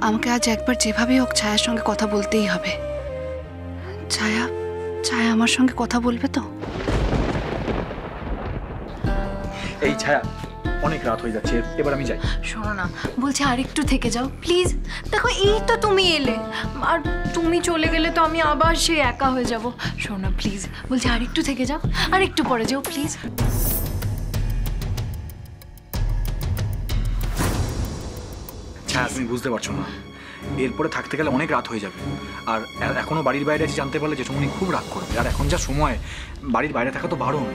আমাকে আজ একবার যেভাবেই হোক ছায়ার সঙ্গে কথা বলতেই হবে। ছায়া ছায়া আমার সঙ্গে কথা বলবে তো? এই ছায়া, অনেক রাত হয়ে যাচ্ছে, এবার আমি যাই। শোনো না, বলছি আরেকটু থেকে যাও প্লিজ। দেখো এই তো তুমি এলে, আর তুমি চলে গেলে তো আমি আবার সে একা হয়ে যাব। শোনো না প্লিজ, বলছি আরেকটু থেকে যাও, আর একটু পরে যাও প্লিজ। ছায়া, তুমি বুঝতে পারছো না, এরপরে থাকতে গেলে অনেক রাত হয়ে যাবে। আর এখনো বাড়ির বাইরে আছি জানতে পারলে জেঠুমনি খুব রাগ করবে। আর এখন যা সময়, বাড়ির বাইরে থাকা তো বারণ।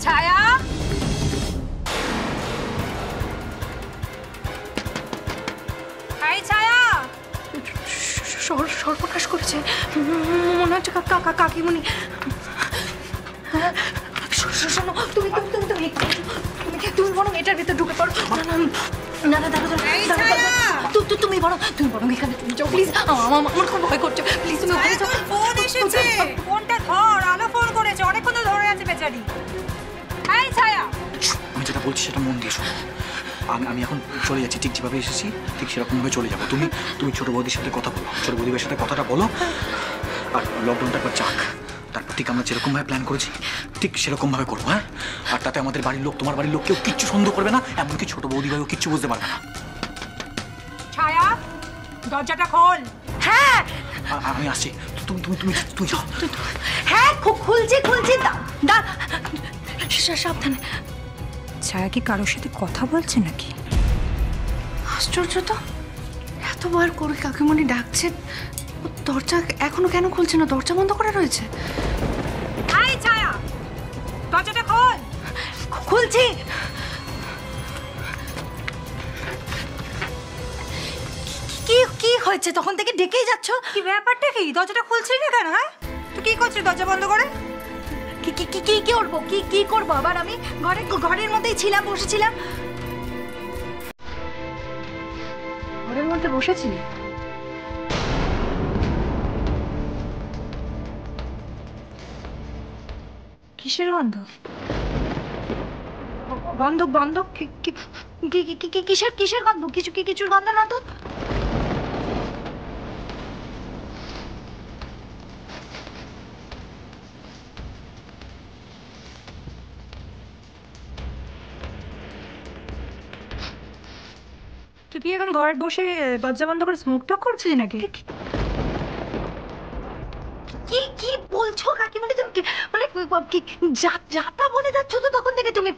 ছায়া, ছায়া সর্বনাশ করেছে মনে হচ্ছে। কাকিমণি, শোনো, তুমি বরং এটার ভিতরে ঢুকে পড়ো। না না দাঁড়া, তুমি বরং এখানে যাও প্লিজ। আমার খুব ভয় করছে, প্লিজ তুমি ওখানে যাও। ফোন এসেছে, ফোনটা ধর। আলো ফোন করেছে, অনেকক্ষণ তো ধরে আছে বেচারি। এই ছায়া, আমি যেটা বলছি সেটা মন দিয়ে শোনো। আমি এখন চলে যাচ্ছি, ঠিক যেভাবে এসেছি ঠিক সেরকমভাবে চলে যাবো। তুমি ছোট বৌদির সাথে কথা বলো, ছোট বৌদির সাথে কথাটা বলো। আর লকডাউনটা একবার যাক, তারপর ঠিক আমরা যেরকমভাবে প্ল্যান করেছি ঠিক সেরকমভাবে করবো। হ্যাঁ, আর তাতে আমাদের বাড়ির লোক, তোমার বাড়ির লোক কেউ কিচ্ছু সন্দেহ করবে না, এমনকি ছোট বৌদি ভাইও কিচ্ছু বুঝতে পারবে না। ছায়া দরজাটা খোল। হ্যাঁ আমি আসছি, তুমি যাও। হ্যাঁ খুলছি, সাবধানে। ছায়া কি কারোর সাথে কথা বলছে নাকি? আশ্চর্য তো, এতবার করে কাকিমণি ডাকছে, দরজা এখনো কেন খুলছে না? দরজা বন্ধ করা রয়েছে। এই ছায়া, দরজাটা খোল। খুলছি। কি হয়েছে? তখন থেকে ডেকেই যাচ্ছ। কি ব্যাপারটা কি? দরজাটা খুলছিস না কেন? হ্যাঁ, তুই কি করছিস দরজা বন্ধ করে? কি করবো? কি করবো আবার? আমি ঘরের মধ্যেই ছিলাম, বসেছিলাম। ঘরের মধ্যে বসেছিলি? কিসের গন্ধ? গন্ধ কিসের গন্ধ? কিছুর গন্ধ না তো। তুই কি এখন ঘরে বসে দরজা বন্ধ করে স্মোক টক করছিস নাকি? কি বলছো কাকিমণি? তুমি মানে যাতা বলে যাচ্ছ তো তখন থেকে তুমি।